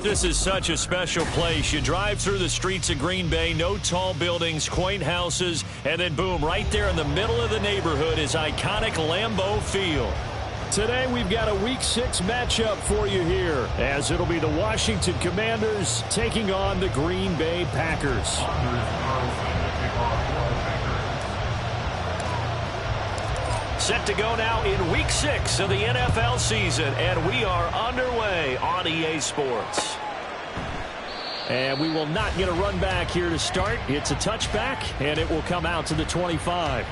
This is such a special place. You drive through the streets of Green Bay, no tall buildings, quaint houses, and then boom, right there in the middle of the neighborhood is iconic Lambeau Field. Today we've got a Week 6 matchup for you here, as it'll be the Washington Commanders taking on the Green Bay Packers. Set to go now in Week 6 of the NFL season, and we are underway on EA Sports. And we will not get a run back here to start. It's a touchback, and it will come out to the 25.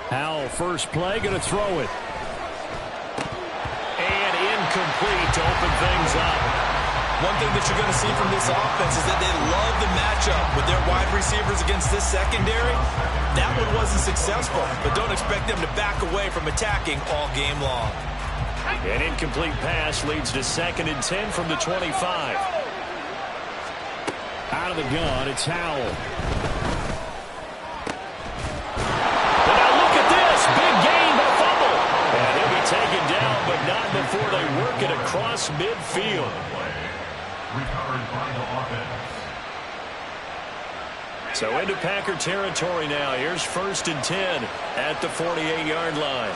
Howell, first play, going to throw it. And incomplete to open things up. One thing that you're going to see from this offense is that they love the matchup with their wide receivers against this secondary. That one wasn't successful, but don't expect them to back away from attacking all game long. An incomplete pass leads to 2nd and 10 from the 25. Out of the gun, it's Howell. Taken down, but not before they work it across midfield. So into Packer territory now. Here's 1st and 10 at the 48-yard line.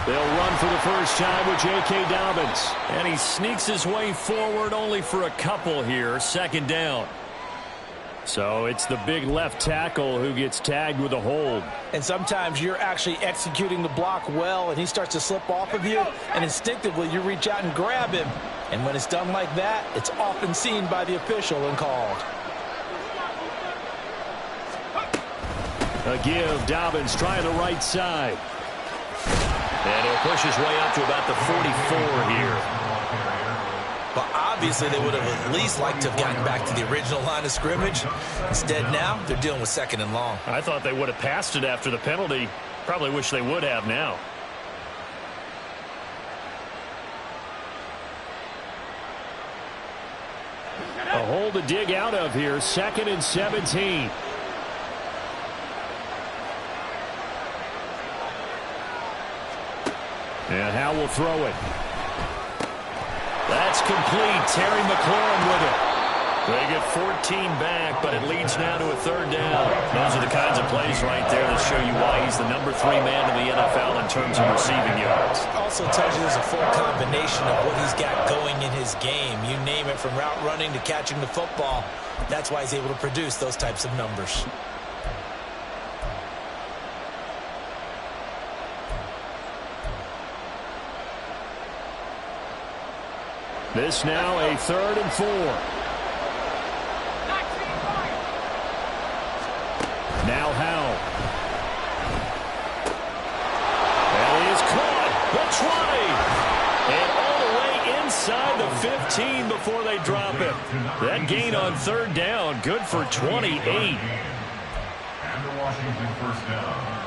They'll run for the first time with J.K. Dobbins. And he sneaks his way forward only for a couple here. 2nd down. So it's the big left tackle who gets tagged with a hold. And sometimes you're actually executing the block well, and he starts to slip off of you, and instinctively you reach out and grab him. And when it's done like that, it's often seen by the official and called. A give, Dobbins trying the right side. And he'll push his way up to about the 44 here. But obviously they would have at least liked to have gotten back to the original line of scrimmage. Instead now, they're dealing with 2nd and long. I thought they would have passed it after the penalty. Probably wish they would have now. A hole to dig out of here. 2nd and 17. And Howell will throw it. That's complete. Terry McLaurin with it. They get 14 back, but it leads now to a 3rd down. Those are the kinds of plays right there that show you why he's the number 3 man in the NFL in terms of receiving yards. Also tells you there's a full combination of what he's got going in his game. You name it, from route running to catching the football. That's why he's able to produce those types of numbers. This now a 3rd and 4. Now Howell. And he is caught. The try. And all the way inside the 15 before they drop it. That gain on 3rd down, good for 28. And the Washington 1st down.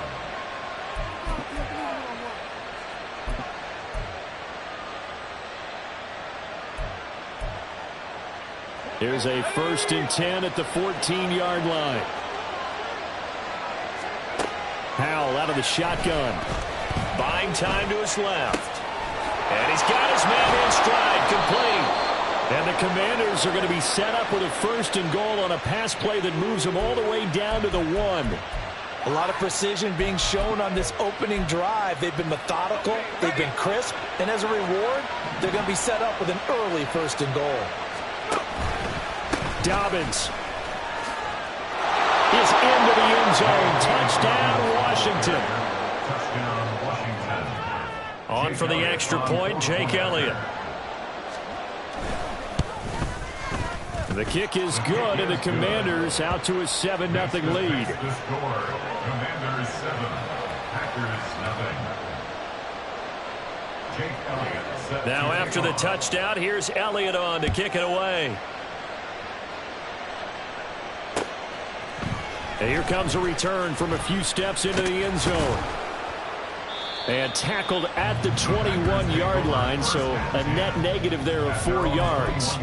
Here's a 1st and 10 at the 14-yard line. Howell out of the shotgun. Buying time to his left. And he's got his man in stride, complete. And the Commanders are going to be set up with a 1st and goal on a pass play that moves them all the way down to the 1. A lot of precision being shown on this opening drive. They've been methodical, they've been crisp, and as a reward, they're going to be set up with an early 1st and goal. Dobbins is into the end zone. Touchdown, Washington. Touchdown, Washington. On for the extra point, Jake Elliott. The kick is good, and the Commanders out to a 7-0 lead. The score, Commanders 7, Packers 0. Jake Elliott. Now after the touchdown, here's Elliott on to kick it away. And here comes a return from a few steps into the end zone. And tackled at the 21-yard line, so a net negative there of 4 yards.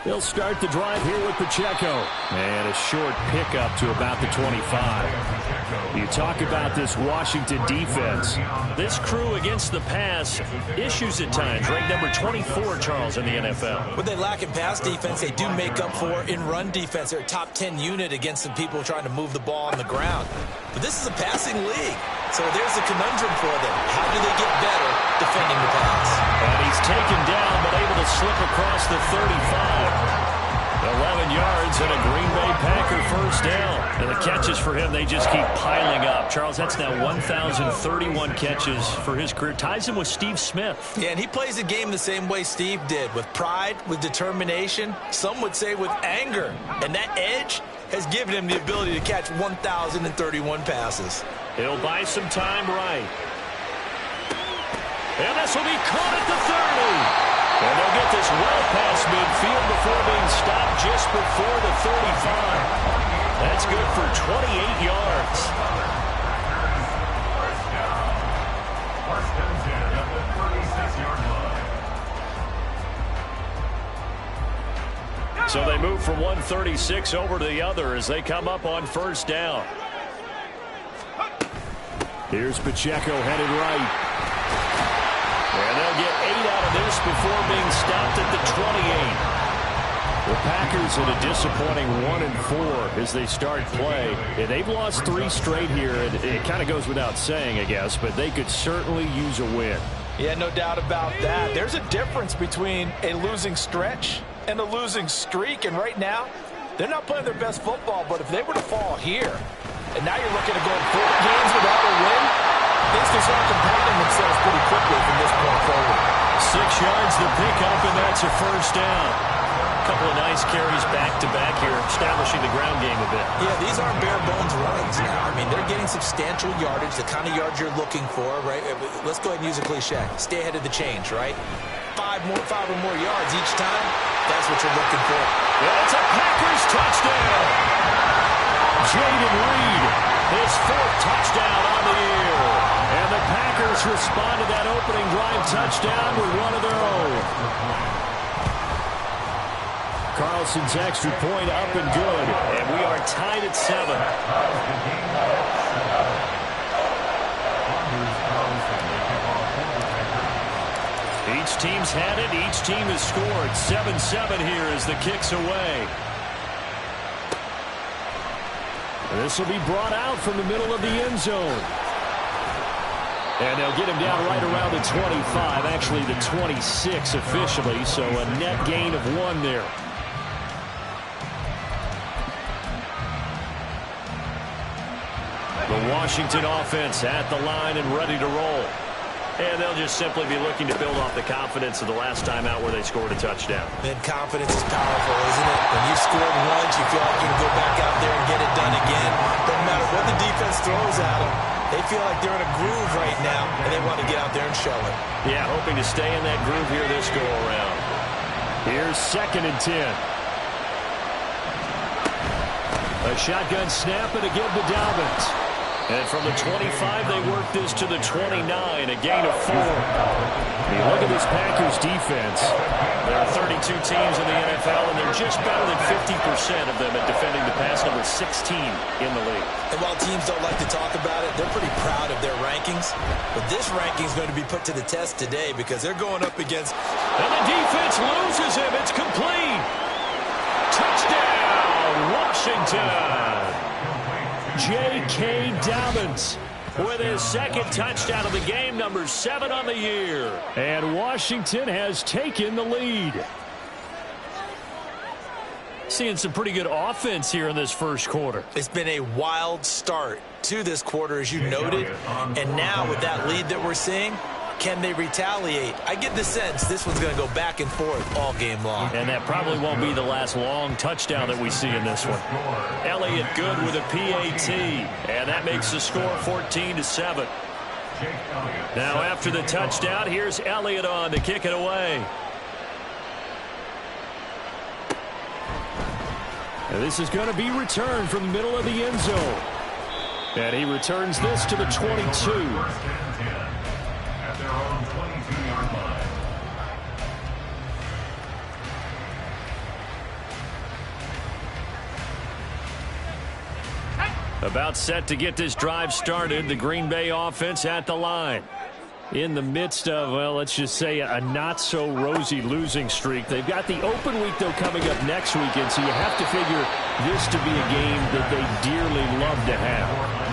They'll start the drive here with Pacheco. And a short pickup to about the 25. You talk about this Washington defense. This crew against the pass, issues at times. Ranked number 24, Charles, in the NFL. What they lack in pass defense, they do make up for in run defense. They're a top 10 unit against some people trying to move the ball on the ground. But this is a passing league. So there's a conundrum for them. How do they get better defending the pass? And he's taken down, but able to slip across the 35. 11 yards and a Green Bay Packer first down. And the catches for him, they just keep piling up. Charles, that's now 1,031 catches for his career. Ties him with Steve Smith. Yeah, and he plays the game the same way Steve did, with pride, with determination, some would say with anger. And that edge has given him the ability to catch 1,031 passes. He'll buy some time right. And this will be caught at the 30. And they'll get this well past midfield before being stopped just before the 35. That's good for 28 yards. First and 10 at the 36-yard line. So they move from 136 over to the other as they come up on first down. Here's Pacheco headed right. And they'll get 8 out of this before being stopped at the 28. The Packers at a disappointing 1-4 as they start play. And they've lost 3 straight here. It kind of goes without saying, I guess, but they could certainly use a win. Yeah, no doubt about that. There's a difference between a losing stretch and a losing streak. And right now, they're not playing their best football. But if they were to fall here, and now you're looking at going 4 games without a win, things can start compacting themselves pretty quickly from this point forward. 6 yards the pickup, and that's a first down. A couple of nice carries back-to-back here, establishing the ground game a bit. Yeah, these aren't bare-bones runs now. I mean, they're getting substantial yardage, the kind of yards you're looking for, right? Let's go ahead and use a cliche. Stay ahead of the change, right? 5 or more yards each time, that's what you're looking for. And it's a Packers touchdown. Jaden Reed, his 4th touchdown on the year. And the Packers respond to that opening drive touchdown with one of their own. Carlson's extra point up and good. And we are tied at 7. Each team's had it. Each team has scored. 7-7 here as the kick's away. This will be brought out from the middle of the end zone. And they'll get him down right around the 25, actually the 26 officially, so a net gain of 1 there. The Washington offense at the line and ready to roll. And they'll just simply be looking to build off the confidence of the last time out where they scored a touchdown. And confidence is powerful, isn't it? When you scored once, you feel like you can go back out there and get it done again. Doesn't matter what the defense throws at them. They feel like they're in a groove right now, and they want to get out there and show it. Yeah, hoping to stay in that groove here this go-around. Here's 2nd and 10. A shotgun snap and a give to Dobbins. And from the 25, they work this to the 29, a gain of 4. You look at this Packers defense. There are 32 teams in the NFL, and they're just better than 50% of them at defending the pass, number 16 in the league. And while teams don't like to talk about it, they're pretty proud of their rankings. But this ranking is going to be put to the test today because they're going up against... And the defense loses him. It's complete. Touchdown, Washington. J.K. Dobbins with his 2nd touchdown of the game, number 7 on the year. And Washington has taken the lead. seeing some pretty good offense here in this first quarter. It's been a wild start to this quarter, as you noted. And now with that lead that we're seeing, can they retaliate? I get the sense this one's going to go back and forth all game long. And that probably won't be the last long touchdown that we see in this one. Elliott good with a PAT. And that makes the score 14-7. Now after the touchdown, here's Elliott on to kick it away. And this is going to be returned from the middle of the end zone. And he returns this to the 22. At their own 22-yard line. About set to get this drive started. The Green Bay offense at the line. In the midst of, well, let's just say a not-so-rosy losing streak. They've got the open week, though, coming up next weekend, so you have to figure this to be a game that they dearly love to have.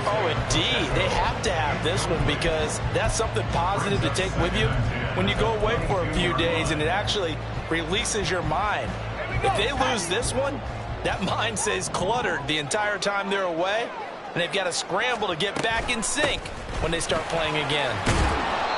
Oh, indeed. They have to have this one because that's something positive to take with you when you go away for a few days, and it actually releases your mind. If they lose this one, that mind stays cluttered the entire time they're away, and they've got to scramble to get back in sync when they start playing again.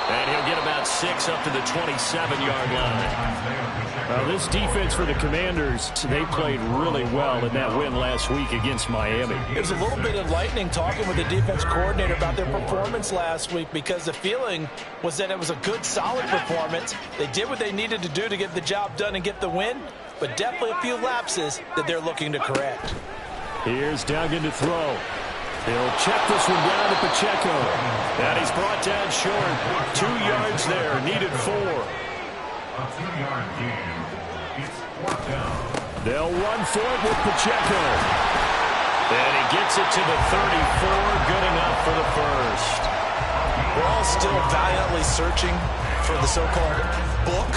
And he'll get about 6 up to the 27-yard line. This defense for the Commanders, they played really well in that win last week against Miami. It was a little bit enlightening talking with the defense coordinator about their performance last week because the feeling was that it was a good, solid performance. They did what they needed to do to get the job done and get the win, but definitely a few lapses that they're looking to correct. Here's Duggan to throw. He'll check this one down to Pacheco. And he's brought down short. 2 yards there, needed 4. A 2-yard gain. It's 4th down. They'll run for it with Pacheco. And he gets it to the 34, good enough for the first. We're all still valiantly searching for the so-called book,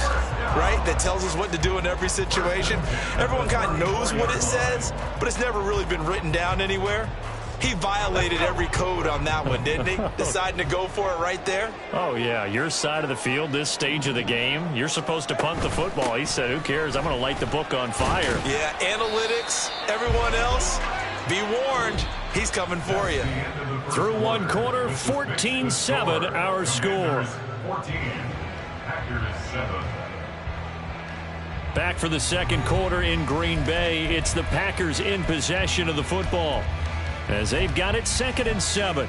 right, that tells us what to do in every situation. Everyone kind of knows what it says, but it's never really been written down anywhere. He violated every code on that one, didn't he? Deciding to go for it right there. Oh, yeah, your side of the field, this stage of the game, you're supposed to punt the football. He said, who cares? I'm going to light the book on fire. Yeah, analytics, everyone else, be warned, he's coming for you. Through one quarter, 14-7, our score. 14. Packers 7. Back for the second quarter in Green Bay. It's the Packers in possession of the football, as they've got it 2nd and 7.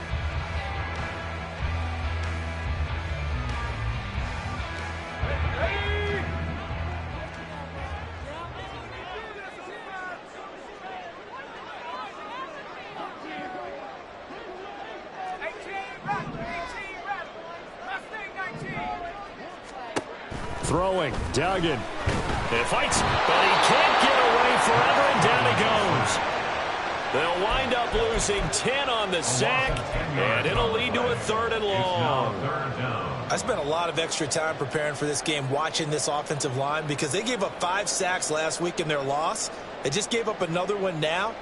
Throwing, Duggan. It fights, but he can't get away forever, and down he goes. They'll wind up losing 10 on the sack, and it'll lead to a 3rd and long. I spent a lot of extra time preparing for this game watching this offensive line because they gave up 5 sacks last week in their loss. They just gave up another one now.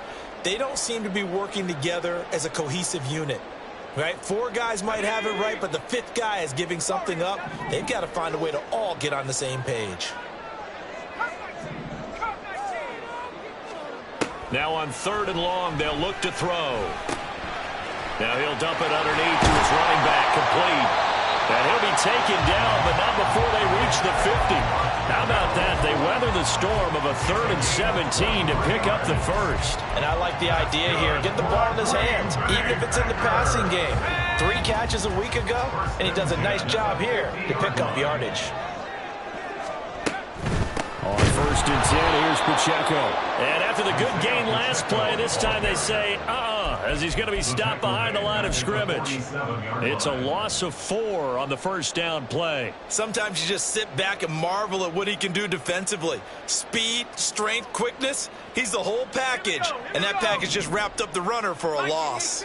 They don't seem to be working together as a cohesive unit. Right? 4 guys might have it right, but the 5th guy is giving something up. They've got to find a way to all get on the same page. Now on 3rd and long, they'll look to throw. Now he'll dump it underneath to his running back, complete. And he'll be taken down, but not before they reach the 50. How about that? They weather the storm of a 3rd and 17 to pick up the first. And I like the idea here. Get the ball in his hands, even if it's in the passing game. 3 catches a week ago, and he does a nice job here to pick up yardage. On 1st and 10, here's Pacheco. And after the good gain last play, this time they say, as he's going to be stopped behind the line of scrimmage. It's a loss of 4 on the first down play. Sometimes you just sit back and marvel at what he can do defensively. Speed, strength, quickness, he's the whole package. And that package just wrapped up the runner for a loss.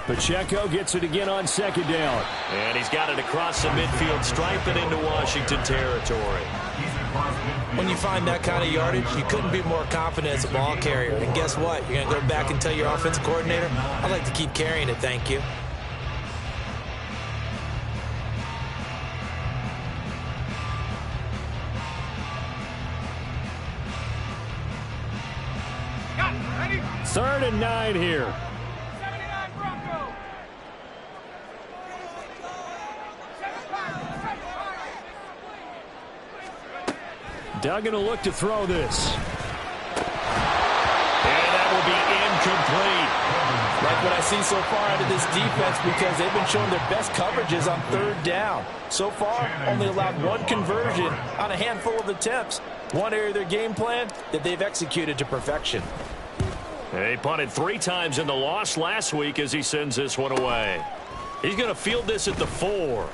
Pacheco gets it again on 2nd down. And he's got it across the midfield stripe and into Washington territory. When you find that kind of yardage, you couldn't be more confident as a ball carrier. And guess what? You're going to go back and tell your offensive coordinator, I'd like to keep carrying it, thank you. 3rd and 9 here. Duggan will look to throw this. And that will be incomplete. Like what I see so far out of this defense, because they've been showing their best coverages on 3rd down. So far, only allowed 1 conversion on a handful of attempts. One area of their game plan that they've executed to perfection. He punted 3 times in the loss last week as he sends this one away. He's going to field this at the 4.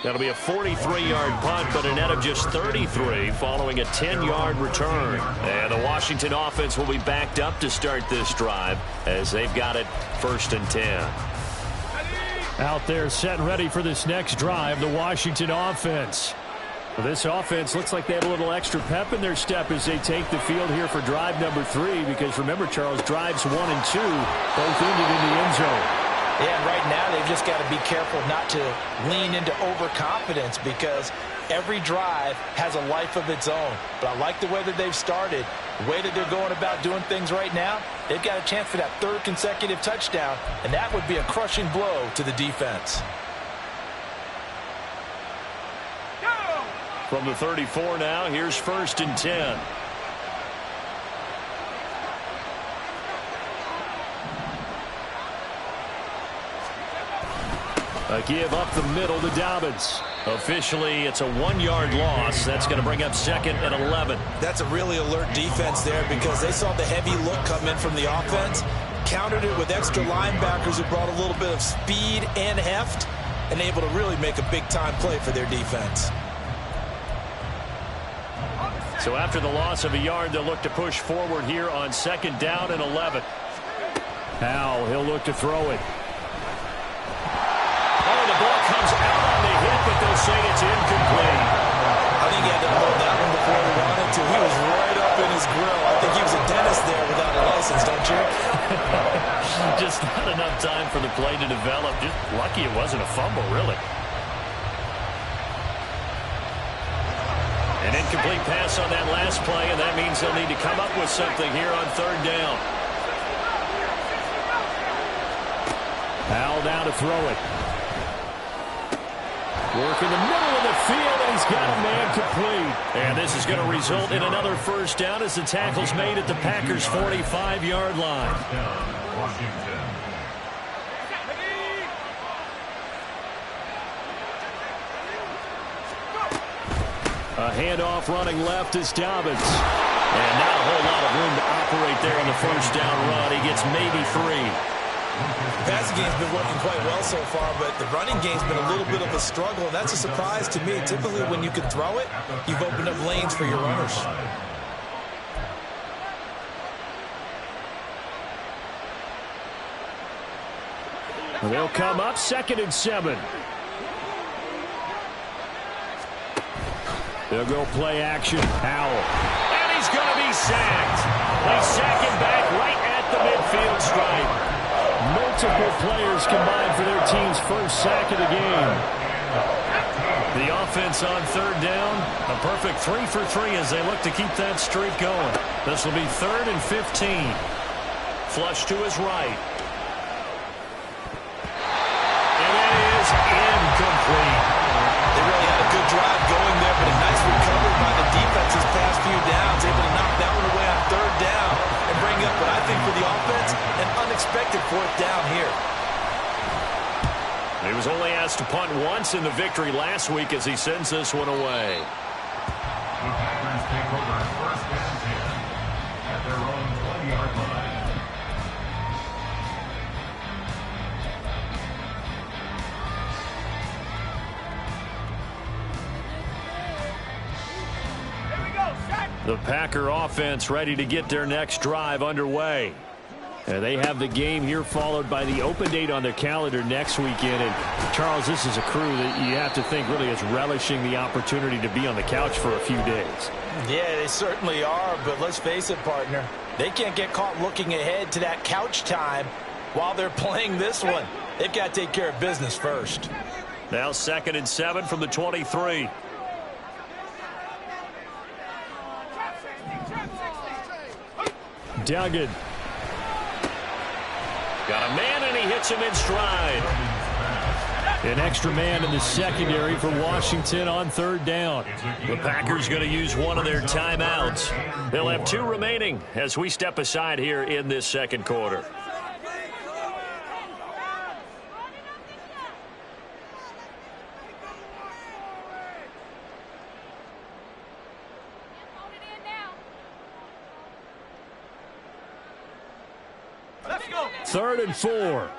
That'll be a 43-yard punt, but a net of just 33 following a 10-yard return. And the Washington offense will be backed up to start this drive as they've got it 1st and 10. Out there set and ready for this next drive, the Washington offense. Well, this offense looks like they have a little extra pep in their step as they take the field here for drive number 3, because remember, Charles, drives 1 and 2 both ended in the end zone. Yeah, and right now they've just got to be careful not to lean into overconfidence, because every drive has a life of its own. But I like the way that they've started. The way that they're going about doing things right now, they've got a chance for that 3rd consecutive touchdown, and that would be a crushing blow to the defense. From the 34 now, here's 1st and 10. A give up the middle to Dobbins. Officially, it's a 1-yard loss. That's going to bring up 2nd and 11. That's a really alert defense there, because they saw the heavy look come in from the offense, countered it with extra linebackers who brought a little bit of speed and heft, and able to really make a big-time play for their defense. So after the loss of a yard, they'll look to push forward here on 2nd down and 11. Now he'll look to throw it. Oh, the ball comes out on the hit, but they'll say it's incomplete. I think he had to hold that one before he wanted to. He was right up in his grill. I think he was a dentist there without a license, don't you? Just not enough time for the play to develop. Just lucky it wasn't a fumble, really. An incomplete pass on that last play, and that means they'll need to come up with something here on 3rd down. Powell down to throw it. Work in the middle of the field, and he's got a man complete. And this is going to result in another 1st down as the tackle's made at the Packers' 45-yard line. Washington. A handoff running left is Dobbins. And not a whole lot of room to operate there on the 1st down run. He gets maybe 3. The passing game's been working quite well so far, but the running game's been a little bit of a struggle, and that's a surprise to me. Typically, when you can throw it, you've opened up lanes for your runners. They'll come up 2nd and 7. They'll go play action. Powell. And he's going to be sacked. They sack him back right at the midfield stripe. Multiple players combined for their team's 1st sack of the game. The offense on 3rd down, a perfect 3 for 3 as they look to keep that streak going. This will be 3rd and 15. Flush to his right. And that is incomplete. They really had a good drive going there, but a nice recovery by the defense these past few downs, able to knock that one away on 3rd down and bring up what I think for the offense, an unexpected 4th down here. He was only asked to punt once in the victory last week as he sends this one away. The Packers take over 1st and 10 at their own 20-yard line. The Packer offense ready to get their next drive underway. And they have the game here followed by the open date on their calendar next weekend. And Charles, this is a crew that you have to think really is relishing the opportunity to be on the couch for a few days. Yeah, they certainly are, but let's face it, partner. They can't get caught looking ahead to that couch time while they're playing this one. They've got to take care of business first. Now 2nd and 7 from the 23. Duggan. Got a man, and he hits him in stride. An extra man in the secondary for Washington on third down. The Packers going to use one of their timeouts. They'll have 2 remaining as we step aside here in this second quarter. Third and 4.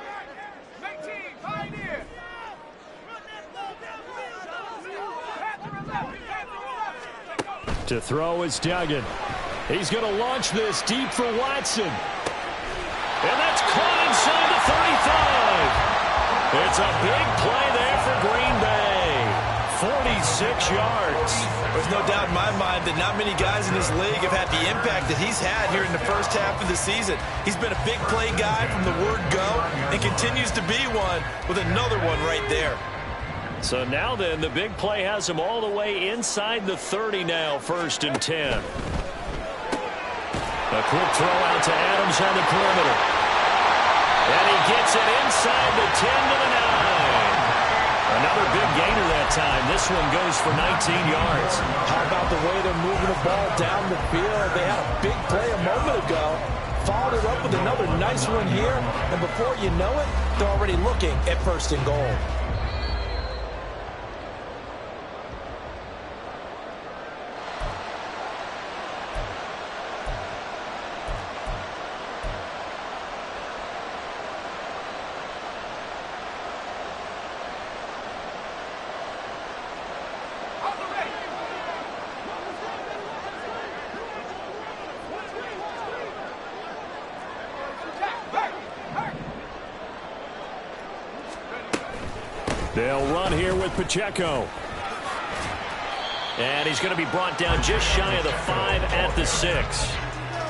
To throw is Duggan. He's going to launch this deep for Watson. And that's caught inside the 35. It's a big play there for Green Bay. 46 yards. There's no doubt in my mind that not many guys in this league have had the impact that he's had here in the first half of the season. He's been a big play guy from the word go and continues to be one with another one right there. So now then, the big play has him all the way inside the 30 now, 1st and 10. A quick throw out to Adams on the perimeter. And he gets it inside the 10 to the 9. Another big gainer that time. This one goes for 19 yards. How about the way they're moving the ball down the field? They had a big play a moment ago. Followed it up with another nice one here. And before you know it, they're already looking at 1st and goal. They'll run here with Pacheco. And he's going to be brought down just shy of the 5 at the 6.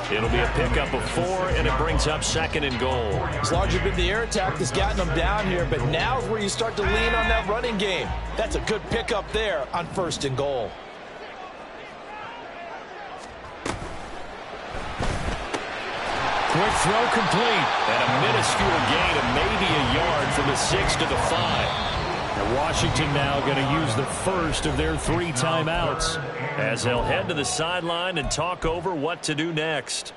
It'll be a pickup of 4, and it brings up 2nd and goal. As long as you've been the air attack that's gotten them down here, but now's where you start to lean on that running game. That's a good pickup there on 1st and goal. Quick throw complete. And a minuscule gain of maybe a yard from the 6 to the 5. And Washington now going to use the first of their 3 timeouts as they'll head to the sideline and talk over what to do next.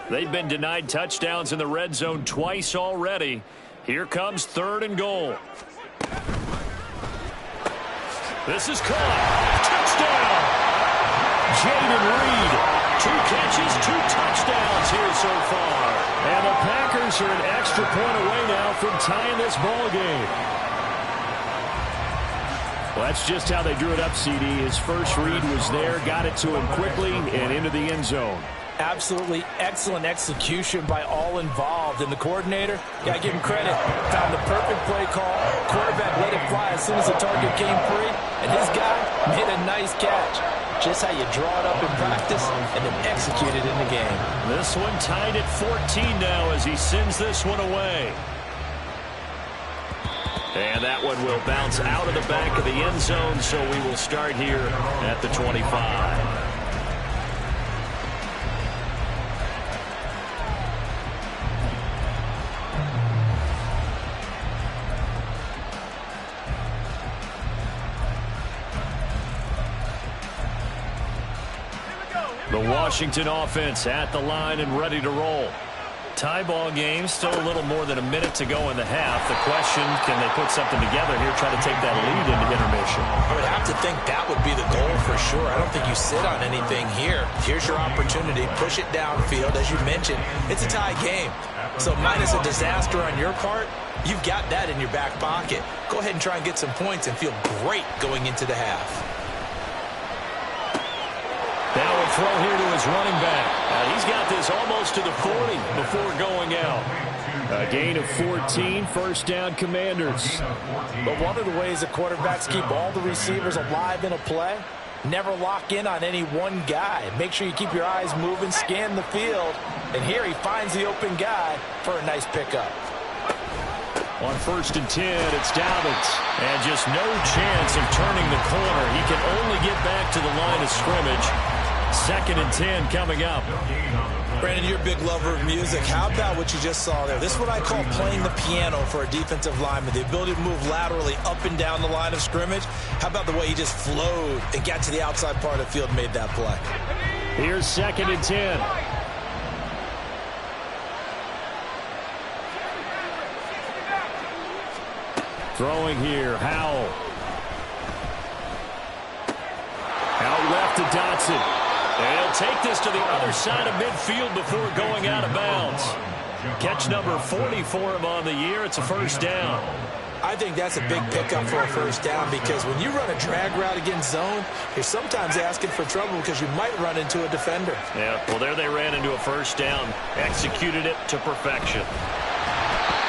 They've been denied touchdowns in the red zone twice already. Here comes 3rd and goal. This is caught. Touchdown! Jaden Reed. 2 catches, 2 touchdowns here so far. And the Packers are an extra point away now from tying this ball game. Well, that's just how they drew it up, CD. His first read was there, got it to him quickly, and into the end zone. Absolutely excellent execution by all involved. And the coordinator, got to give him credit, found the perfect play call. Quarterback let it fly as soon as the target came free. And his guy made a nice catch. Just how you draw it up in practice and then execute it in the game. This one tied at 14 now as he sends this one away. And that one will bounce out of the back of the end zone, so we will start here at the 25. The Washington offense at the line and ready to roll. Tie ball game, still a little more than a minute to go in the half. The question, can they put something together here, try to take that lead into intermission? I would have to think that would be the goal for sure. I don't think you sit on anything here. Here's your opportunity. Push it downfield. As you mentioned, it's a tie game. So minus a disaster on your part, you've got that in your back pocket. Go ahead and try and get some points and feel great going into the half. Now a throw here to his running back. He's got this almost to the 40 before going out. A gain of 14, 1st down Commanders. But one of the ways that quarterbacks keep all the receivers alive in a play, never lock in on any one guy. Make sure you keep your eyes moving, scan the field. And here he finds the open guy for a nice pickup. On 1st and 10, it's Dobbins. And just no chance of turning the corner. He can only get back to the line of scrimmage. 2nd and 10 coming up. Brandon, you're a big lover of music. How about what you just saw there? This is what I call playing the piano for a defensive lineman. The ability to move laterally up and down the line of scrimmage. How about the way he just flowed and got to the outside part of the field and made that play? Here's 2nd and 10. Throwing here, Howell. Out left to Dotson. And he'll take this to the other side of midfield before going out of bounds. Catch number 40 for him on the year. It's a 1st down. I think that's a big pickup for a 1st down because when you run a drag route against zone, you're sometimes asking for trouble because you might run into a defender. Yeah, well, there they ran into a 1st down. Executed it to perfection.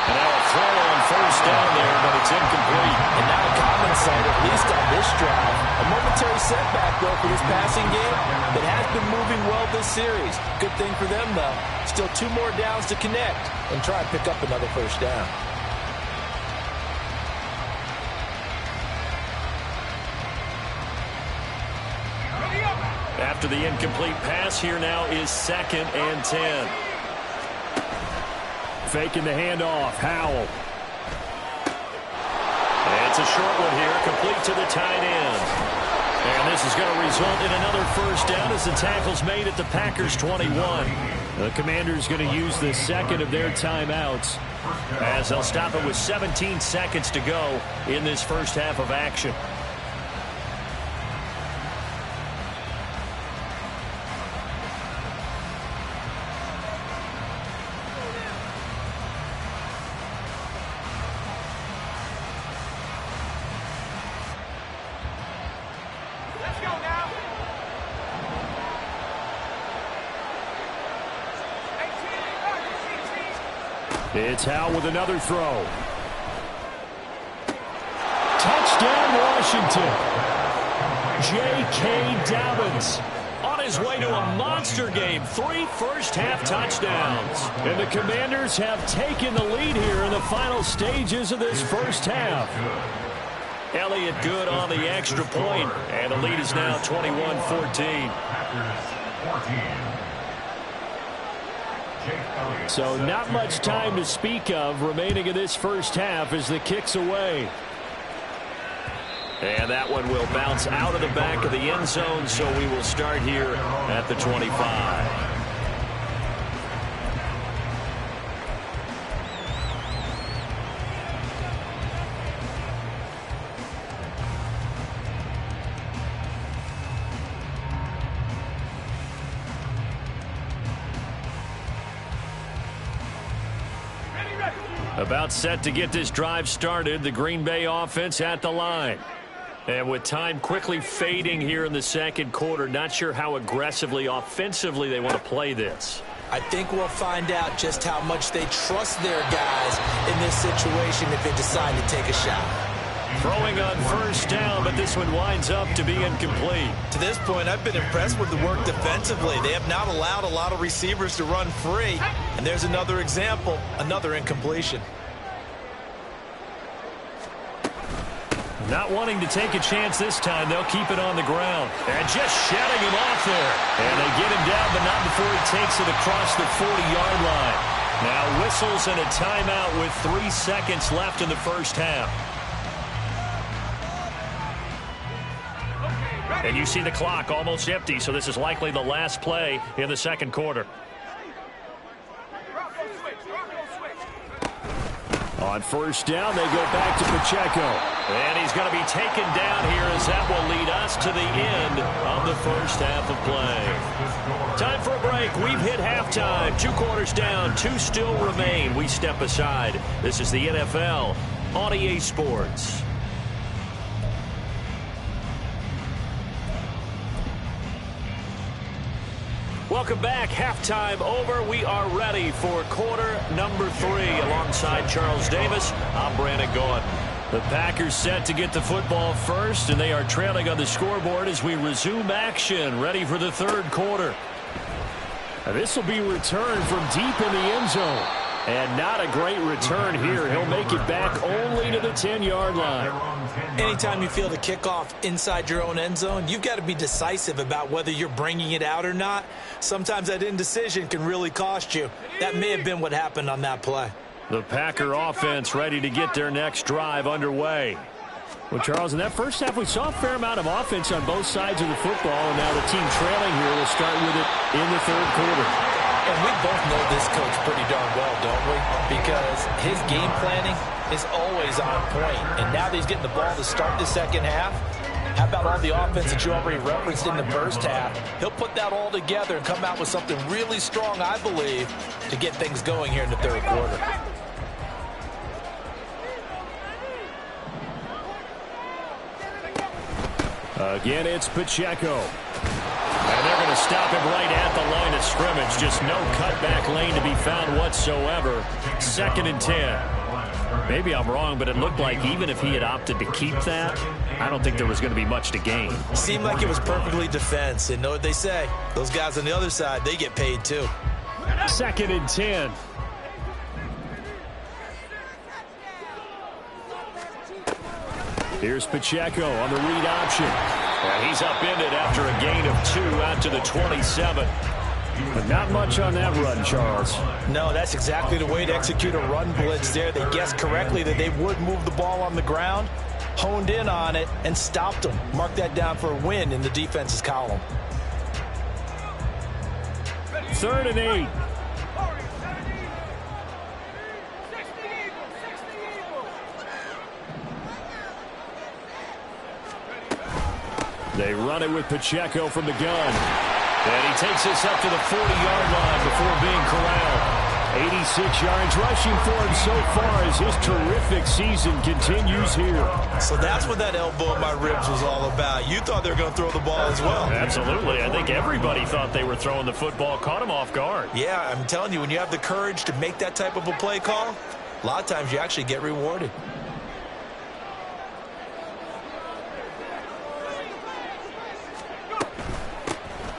And now a throw on 1st down there, but it's incomplete. And now a common sight, at least on this drive. A momentary setback, though, for this passing game that has been moving well this series. Good thing for them, though. Still 2 more downs to connect and try and pick up another 1st down. After the incomplete pass, here now is 2nd and 10. Faking the handoff, Howell. And it's a short one here, complete to the tight end. And this is going to result in another 1st down as the tackle's made at the Packers 21. The Commanders going to use the 2nd of their timeouts as they'll stop it with 17 seconds to go in this 1st half of action. It's Howell with another throw. Touchdown, Washington. J.K. Dobbins on his way to a monster game. 3 first-half touchdowns. And the Commanders have taken the lead here in the final stages of this 1st half. Elliott good on the extra point, and the lead is now 21-14. So not much time to speak of remaining in this 1st half as the kick's away. And that one will bounce out of the back of the end zone, so we will start here at the 25. About set to get this drive started, the Green Bay offense at the line. And with time quickly fading here in the 2nd quarter, not sure how aggressively, offensively they want to play this. I think we'll find out just how much they trust their guys in this situation if they decide to take a shot. Throwing on 1st down, but this one winds up to be incomplete. To this point, I've been impressed with the work defensively. They have not allowed a lot of receivers to run free. And there's another example, another incompletion. Not wanting to take a chance this time, they'll keep it on the ground. And just shutting him off there. And they get him down, but not before he takes it across the 40-yard line. Now whistles and a timeout with 3 seconds left in the 1st half. And you see the clock almost empty, so this is likely the last play in the 2nd quarter. On 1st down, they go back to Pacheco. And he's going to be taken down here as that will lead us to the end of the 1st half of play. Time for a break. We've hit halftime. 2 quarters down, 2 still remain. We step aside. This is the NFL on EA Sports. Welcome back. Halftime over. We are ready for quarter number 3. Alongside Charles Davis, I'm Brandon Gordon. The Packers set to get the football first, and they are trailing on the scoreboard as we resume action, ready for the 3rd quarter. And this will be returned from deep in the end zone. And not a great return here. He'll make it back only to the 10-yard line. Anytime you feel the kickoff inside your own end zone, you've got to be decisive about whether you're bringing it out or not. Sometimes that indecision can really cost you. That may have been what happened on that play. The Packer offense ready to get their next drive underway. Well, Charles, in that first half, we saw a fair amount of offense on both sides of the football, and now the team trailing here will start with it in the third quarter. And we both know this coach pretty darn well, don't we? Because his game planning is always on point. And now that he's getting the ball to start the second half, how about all the offense that you already referenced in the first half? He'll put that all together and come out with something really strong, I believe, to get things going here in the third quarter. Again, it's Pacheco. And they're going to stop him right at the line of scrimmage. Just no cutback lane to be found whatsoever. 2nd and 10. Maybe I'm wrong, but it looked like even if he had opted to keep that, I don't think there was going to be much to gain. Seemed like it was perfectly defense. And know what they say? Those guys on the other side, they get paid too. 2nd and 10. Here's Pacheco on the read option. And he's upended after a gain of 2 out to the 27. But not much on that run, Charles. No, that's exactly the way to execute a run blitz there. They guessed correctly that they would move the ball on the ground, honed in on it, and stopped them. Mark that down for a win in the defense's column. 3rd and 8. They run it with Pacheco from the gun. And he takes this up to the 40-yard line before being corralled. 86 yards rushing for him so far as his terrific season continues here. So that's what that elbow in my ribs was all about. You thought they were going to throw the ball as well. Absolutely. I think everybody thought they were throwing the football. Caught him off guard. Yeah, I'm telling you, when you have the courage to make that type of a play call, a lot of times you actually get rewarded.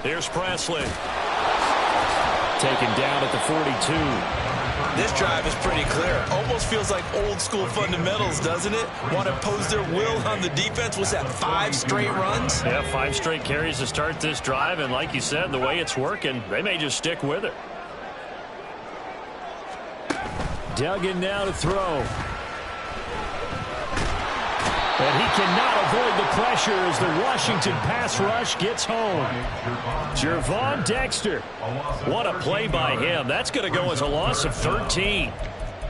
Here's Presley. Taken down at the 42. This drive is pretty clear. Almost feels like old school fundamentals, doesn't it? Want to impose their will on the defense. What's that, 5 straight runs? Yeah, 5 straight carries to start this drive. And like you said, the way it's working, they may just stick with it. Duggan now to throw. And he cannot avoid the pressure as the Washington pass rush gets home. Gervon Dexter. What a play by him. That's going to go as a loss of 13.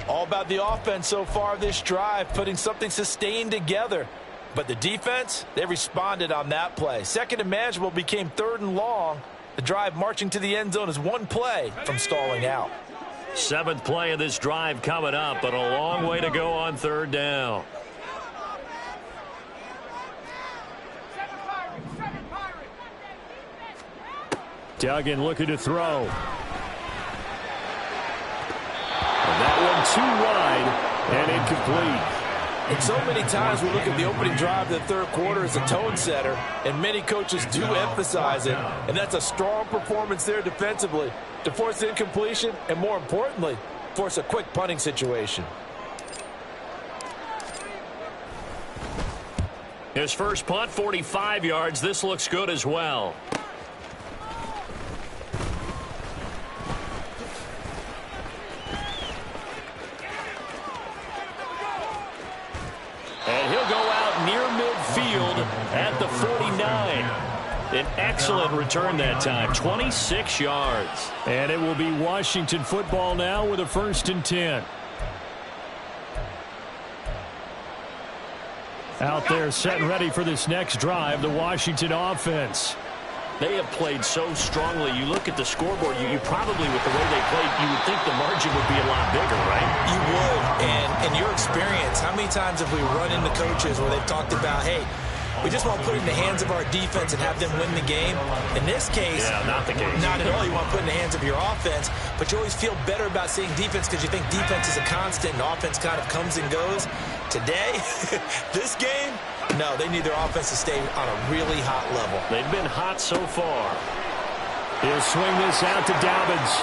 All about the offense so far this drive, putting something sustained together. But the defense, they responded on that play. 2nd and manageable became 3rd and long. The drive marching to the end zone is 1 play from stalling out. 7th play of this drive coming up, but a long way to go on 3rd down. Duggan looking to throw. And that one too wide and incomplete. And so many times we look at the opening drive of the third quarter as a tone setter, and many coaches do emphasize it, and that's a strong performance there defensively to force incompletion and, more importantly, force a quick punting situation. His first punt, 45 yards. This looks good as well. And he'll go out near midfield at the 49. An excellent return that time, 26 yards. And it will be Washington football now with a 1st and 10. Out there set and ready for this next drive, the Washington offense. They have played so strongly. You look at the scoreboard, you probably, with the way they played, you would think the margin would be a lot bigger, right? You would. And in your experience, how many times have we run into coaches where they've talked about, hey, we just want to put it in the hands of our defense and have them win the game? In this case, yeah, not the case. Not at all. You want to put it in the hands of your offense, but you always feel better about seeing defense because you think defense is a constant and offense kind of comes and goes. Today, this game, no, they need their offense to stay on a really hot level. They've been hot so far. He'll swing this out to Dobbins.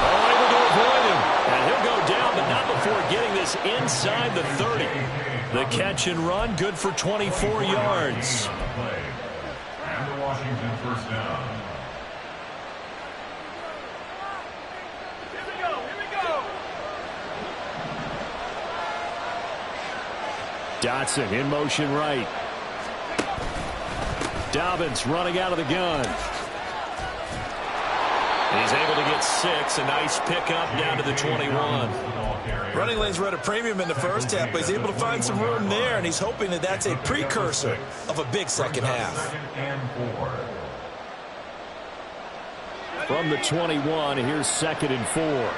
Oh, able to avoid him. is inside the 30. The catch and run, good for 24 yards. And the Washington first down. Dotson in motion right. Dobbins running out of the gun. He's able to get 6. A nice pickup down to the 21. Running lanes were at a premium in the first half, but he's able to find some room there, and he's hoping that that's a precursor of a big second half. From the 21, here's 2nd and 4.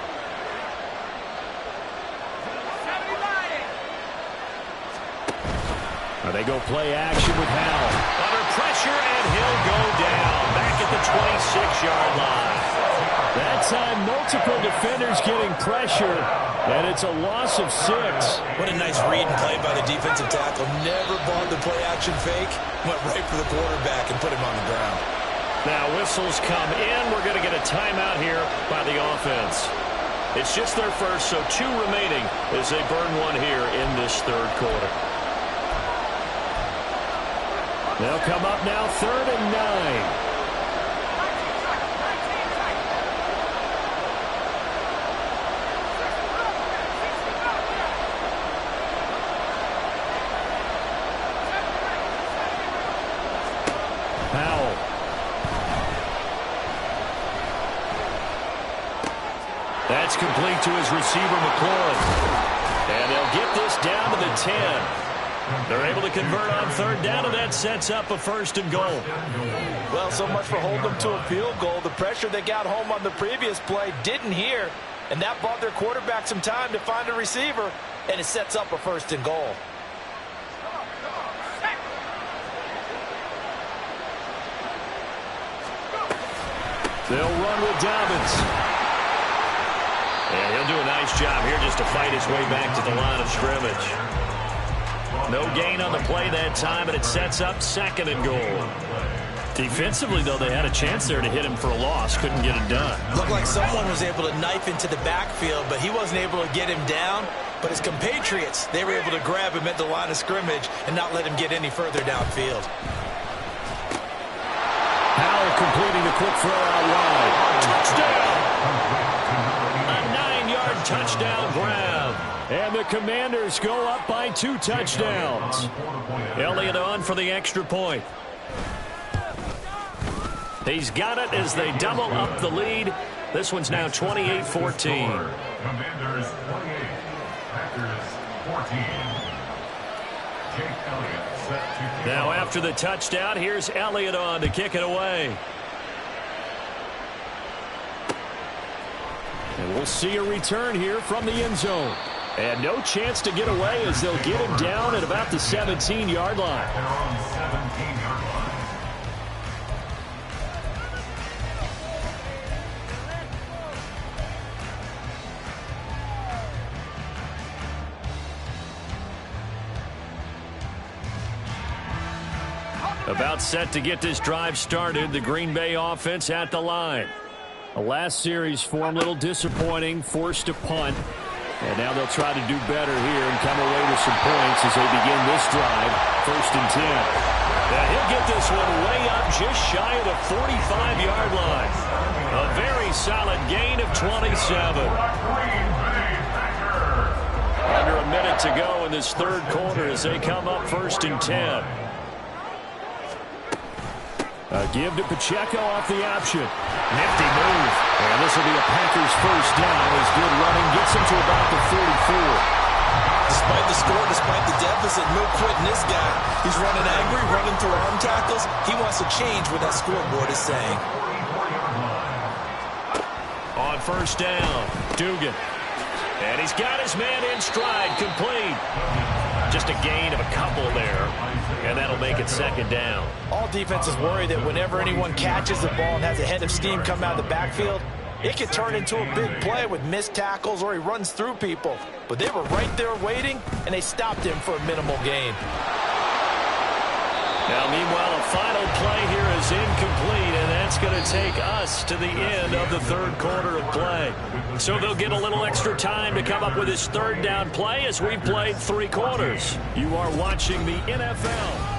They go play action with Howell. Under pressure, and he'll go down. Back at the 26-yard line. That time, multiple defenders getting pressure, and it's a loss of 6. What a nice read and play by the defensive tackle. Never bothered the play action fake. Went right for the quarterback and put him on the ground. Now whistles come in. We're going to get a timeout here by the offense. It's just their first, so 2 remaining as they burn one here in this third quarter. They'll come up now 3rd and 9. Howell. That's complete to his receiver, McLaurin. And they'll get this down to the 10. They're able to convert on 3rd down, and that sets up a 1st and goal. Well, so much for holding them to a field goal. The pressure they got home on the previous play didn't hear, and that bought their quarterback some time to find a receiver, and it sets up a 1st and goal. They'll run with Dobbins. And he'll do a nice job here just to fight his way back to the line of scrimmage. No gain on the play that time, and it sets up 2nd and goal. Defensively, though, they had a chance there to hit him for a loss. Couldn't get it done. Looked like someone was able to knife into the backfield, but he wasn't able to get him down. But his compatriots, they were able to grab him at the line of scrimmage and not let him get any further downfield. Howell completing the quick throw out wide. Touchdown! A 9-yard touchdown grab. And the Commanders go up by 2 touchdowns. Elliott on for the extra point. He's got it as they double up the lead. This one's now 28-14. Commanders 28, Packers 14. Jake Elliott set to kick Now off. after the touchdown, here's Elliott on to kick it away. And we'll see a return here from the end zone. And no chance to get away as they'll get him down at about the 17-yard line. They're on 17-yard line. About set to get this drive started. The Green Bay offense at the line. The last series form a little disappointing, forced a punt. And now they'll try to do better here and come away with some points as they begin this drive. 1st and 10. And he'll get this one way up just shy of the 45-yard line. A very solid gain of 27. Under a minute to go in this third quarter as they come up 1st and 10. A give to Pacheco off the option. Nifty move. And this will be a Packers first down as good running gets him to about the 44. Despite the score, despite the deficit, no quitting this guy. He's running angry, running through arm tackles. He wants to change what that scoreboard is saying. On 1st down, Dugan. And he's got his man in stride, complete. Just a gain of a couple there, and that'll make it 2nd down. All defenses worry that whenever anyone catches the ball and has a head of steam come out of the backfield, it can turn into a big play with missed tackles or he runs through people. But they were right there waiting, and they stopped him for a minimal gain. Now, meanwhile, a final play here is incomplete, and that's going to take us to the end of the third quarter of play. So they'll get a little extra time to come up with his third down play as we played 3 quarters. You are watching the NFL.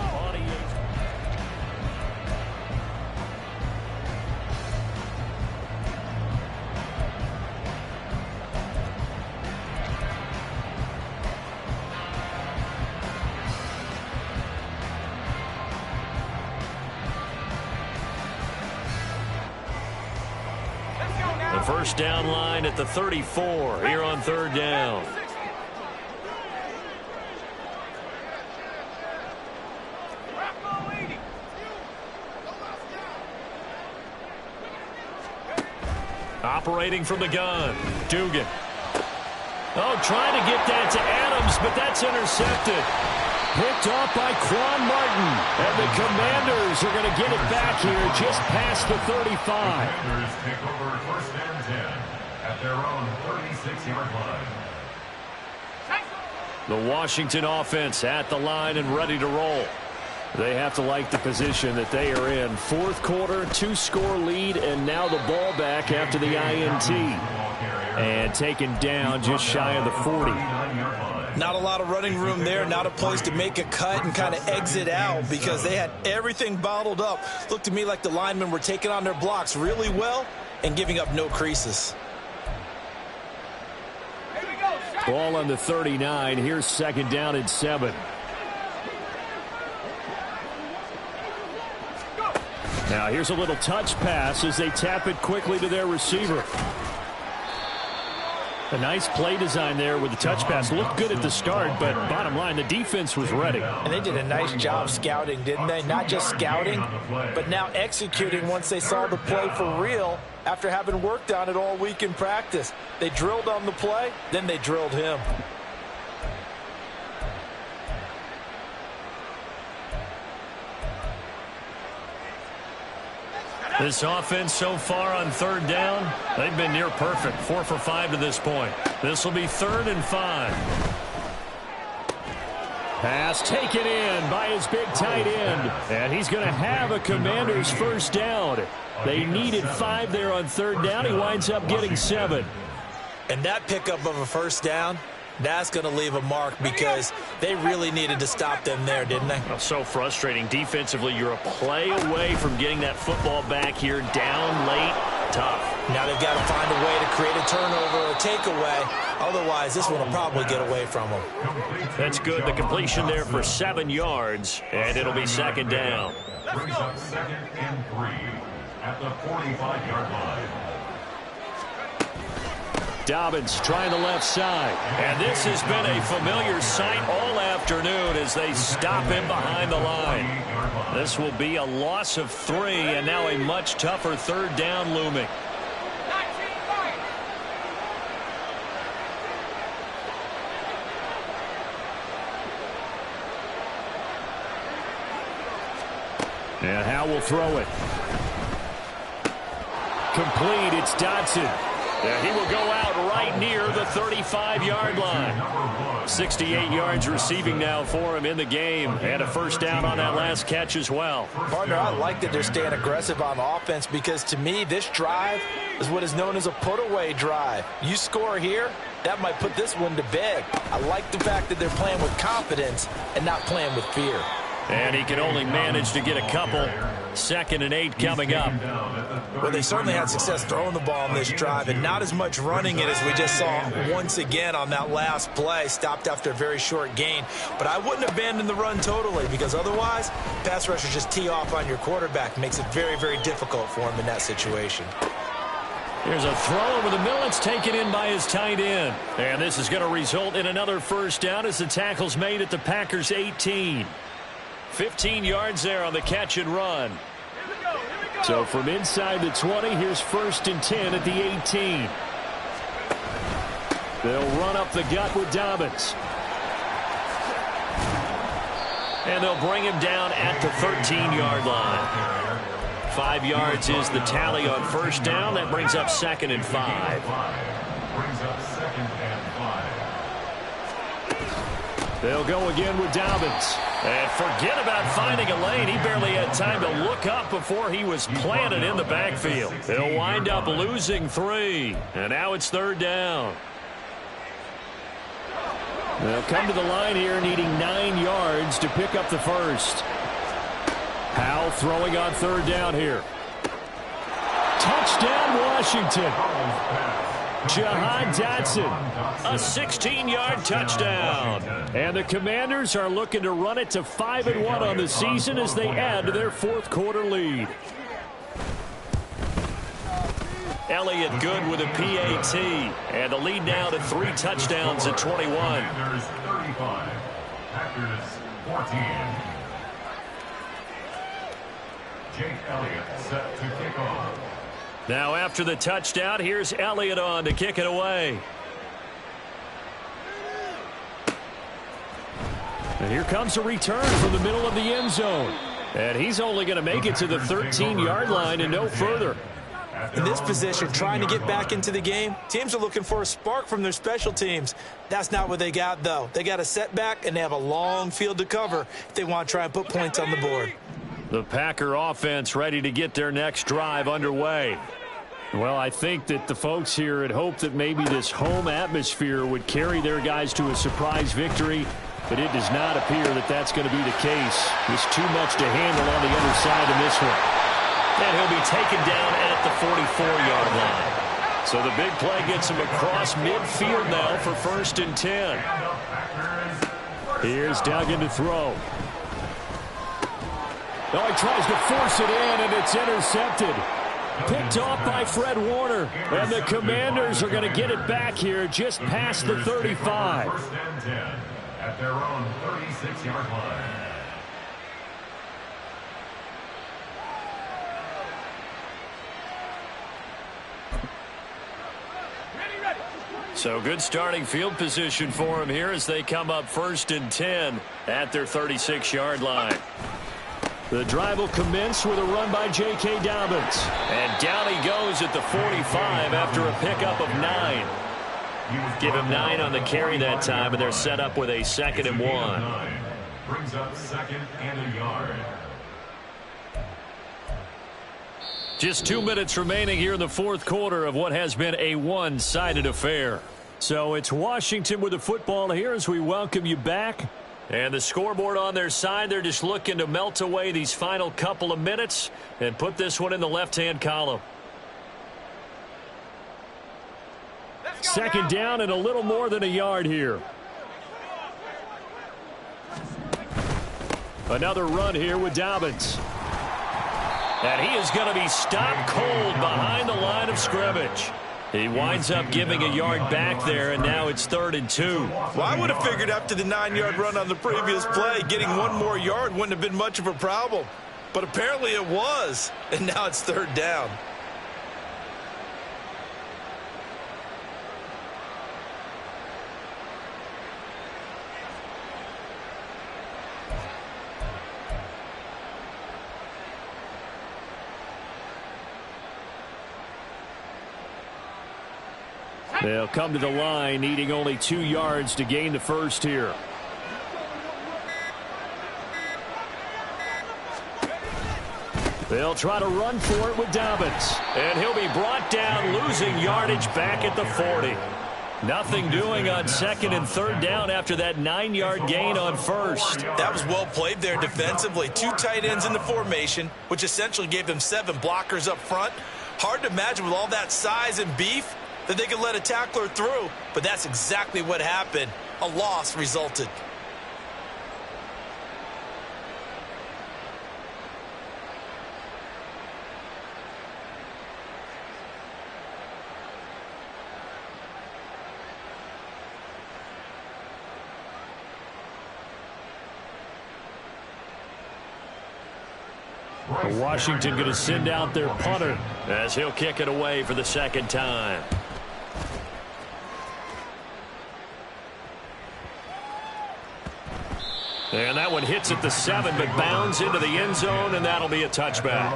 First down line at the 34 here on third down. Operating from the gun, Dugan. Oh, trying to get that to Adams, but that's intercepted. Picked off by Quan Martin. And the Commanders are going to get it back here just past the 35. Commanders take over first and 10 at their own 36-yard line. The Washington offense at the line and ready to roll. They have to like the position that they are in. Fourth quarter, 2-score lead, and now the ball back after the INT. And taken down just shy of the 40. Not a lot of running room there, not a place to make a cut and kind of exit out because they had everything bottled up. Looked to me like the linemen were taking on their blocks really well and giving up no creases. Ball on the 39. Here's second down and 7. Now here's a little touch pass as they tap it quickly to their receiver. A nice play design there with the touch pass. Looked good at the start, but bottom line, the defense was ready. And they did a nice job scouting, didn't they? Not just scouting, but now executing once they saw the play for real after having worked on it all week in practice. They drilled on the play, then they drilled him. This offense so far on third down, they've been near perfect. 4 for 5 to this point. This will be 3rd and 5. Pass taken in by his big tight end. And he's going to have a Commanders first down. They needed 5 there on third down. He winds up getting 7. And that pickup of a first down, that's going to leave a mark because they really needed to stop them there, didn't they? Oh, so frustrating. Defensively, you're a play away from getting that football back here down late. Tough. Now they've got to find a way to create a turnover or takeaway. Otherwise, this one will probably get away from them. That's good. The completion there for 7 yards, and it'll be second down. Brings up 2nd and 3 at the 45-yard line. Dobbins trying the left side. And this has been a familiar sight all afternoon as they stop him behind the line. This will be a loss of 3, and now a much tougher third down looming. And Howe will throw it. Complete. It's Dodson. And he will go out right near the 35-yard line. 68 yards receiving now for him in the game. And a first down on that last catch as well. Partner, I like that they're staying aggressive on offense because to me, this drive is what is known as a put-away drive. You score here, that might put this one to bed. I like the fact that they're playing with confidence and not playing with fear. And he can only manage to get a couple. 2nd and 8 coming up. Well, they certainly had success throwing the ball on this drive and not as much running it as we just saw once again on that last play. Stopped after a very short gain. But I wouldn't abandon the run totally because otherwise, pass rushers just tee off on your quarterback. Makes it very, very difficult for him in that situation. Here's a throw over the middle. It's taken in by his tight end. And this is going to result in another first down as the tackle's made at the Packers' 18. 15 yards there on the catch and run. So from inside the 20, here's 1st and 10 at the 18. They'll run up the gut with Dobbins. And they'll bring him down at the 13-yard line. 5 yards is the tally on first down. That brings up 2nd and 5. Brings up 2nd and 5. They'll go again with Dobbins. And forget about finding a lane. He barely had time to look up before he was planted in the backfield. They'll wind up losing 3. And now it's 3rd down. They'll come to the line here needing 9 yards to pick up the first. Powell throwing on 3rd down here. Touchdown, Washington. Jahan Dotson, a 16-yard touchdown. And the Commanders are looking to run it to 5-1 on the season as they add to their 4th quarter lead. Elliott good with a PAT. And the lead now to 3 touchdowns at 21. Commanders 35, Packers 14. Jake Elliott set to kick off. Now after the touchdown, here's Elliott on to kick it away. And here comes a return from the middle of the end zone. And he's only going to make it to the 13-yard line and no further. In this position, trying to get back into the game, teams are looking for a spark from their special teams. That's not what they got, though. They got a setback, and they have a long field to cover if they want to try and put points on the board. The Packer offense ready to get their next drive underway. Well, I think that the folks here had hoped that maybe this home atmosphere would carry their guys to a surprise victory, but it does not appear that that's going to be the case. There's too much to handle on the other side in this one. And he'll be taken down at the 44-yard line. So the big play gets him across midfield now for 1st and 10. Here's Duggan to throw. Oh, he tries to force it in, and it's intercepted. Picked off by Fred Warner. And the Commanders are going to get it back here just past the 35. 1st and 10 at their own 36-yard line. So good starting field position for him here as they come up 1st and 10 at their 36-yard line. The drive will commence with a run by J.K. Dobbins. And down he goes at the 45 after a pickup of 9. Give him 9 on the carry that time, and they're set up with a 2nd and 1. Brings up 2nd and a yard. Just 2 minutes remaining here in the 4th quarter of what has been a one-sided affair. So it's Washington with the football here as we welcome you back. And the scoreboard on their side, they're just looking to melt away these final couple of minutes and put this one in the left-hand column. 2nd down and a little more than a yard here. Another run here with Dobbins. And he is going to be stopped cold behind the line of scrimmage. He winds up giving a yard back there, and now it's 3rd and 2. Well, I would have figured after the 9-yard run on the previous play, getting 1 more yard wouldn't have been much of a problem. But apparently it was, and now it's 3rd down. They'll come to the line, needing only 2 yards to gain the first here. They'll try to run for it with Dobbins. And he'll be brought down, losing yardage back at the 40. Nothing doing on 2nd and 3rd down after that 9-yard gain on 1st. That was well played there defensively. 2 tight ends in the formation, which essentially gave them 7 blockers up front. Hard to imagine with all that size and beef that they could let a tackler through, but that's exactly what happened. A loss resulted. Washington going to send out their punter as he'll kick it away for the 2nd time. And that one hits at the 7, but bounds into the end zone, and that'll be a touchback.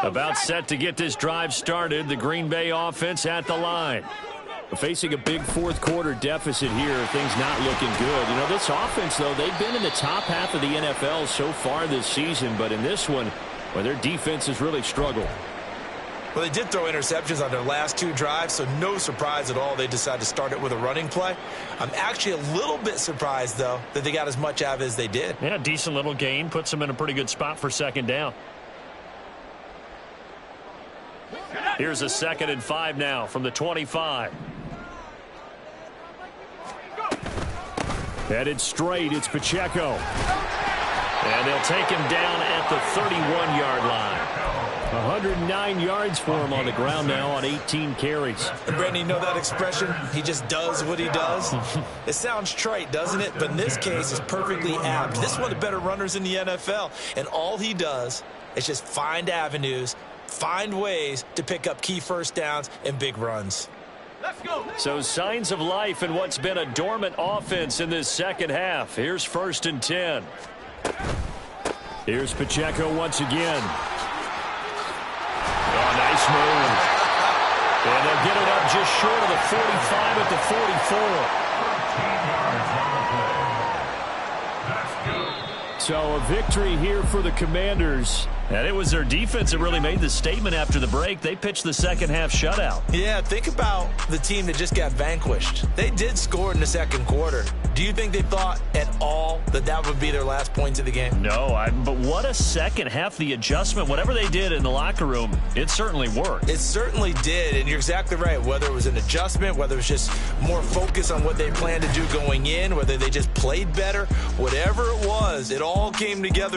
About set to get this drive started. The Green Bay offense at the line. Facing a big fourth quarter deficit here, things not looking good. You know, this offense, though, they've been in the top half of the NFL so far this season, but in this one, well, their defense has really struggled. Well, they did throw interceptions on their last 2 drives, so no surprise at all they decided to start it with a running play. I'm actually a little bit surprised, though, that they got as much out of it as they did. Yeah, decent little gain. Puts them in a pretty good spot for second down. Here's a 2nd and 5 now from the 25. Headed straight, it's Pacheco. And they'll take him down at the 31-yard line. 109 yards for him on the ground now on 18 carries. And Brandon, you know that expression? He just does what he does? It sounds trite, doesn't it? But in this case, it's perfectly apt. This is one of the better runners in the NFL. And all he does is just find avenues, find ways to pick up key first downs and big runs. Let's go. So signs of life in what's been a dormant offense in this second half. Here's 1st and 10. Here's Pacheco once again. Oh, nice move. And they'll get it up just short of the 45 at the 44. So a victory here for the Commanders. And it was their defense that really made the statement after the break. They pitched the second half shutout. Yeah, think about the team that just got vanquished. They did score in the second quarter. Do you think they thought at all that that would be their last points of the game? No, but what a second half. The adjustment, whatever they did in the locker room, it certainly worked. It certainly did, and you're exactly right. Whether it was an adjustment, whether it was just more focus on what they planned to do going in, whether they just played better, whatever it was, it all came together.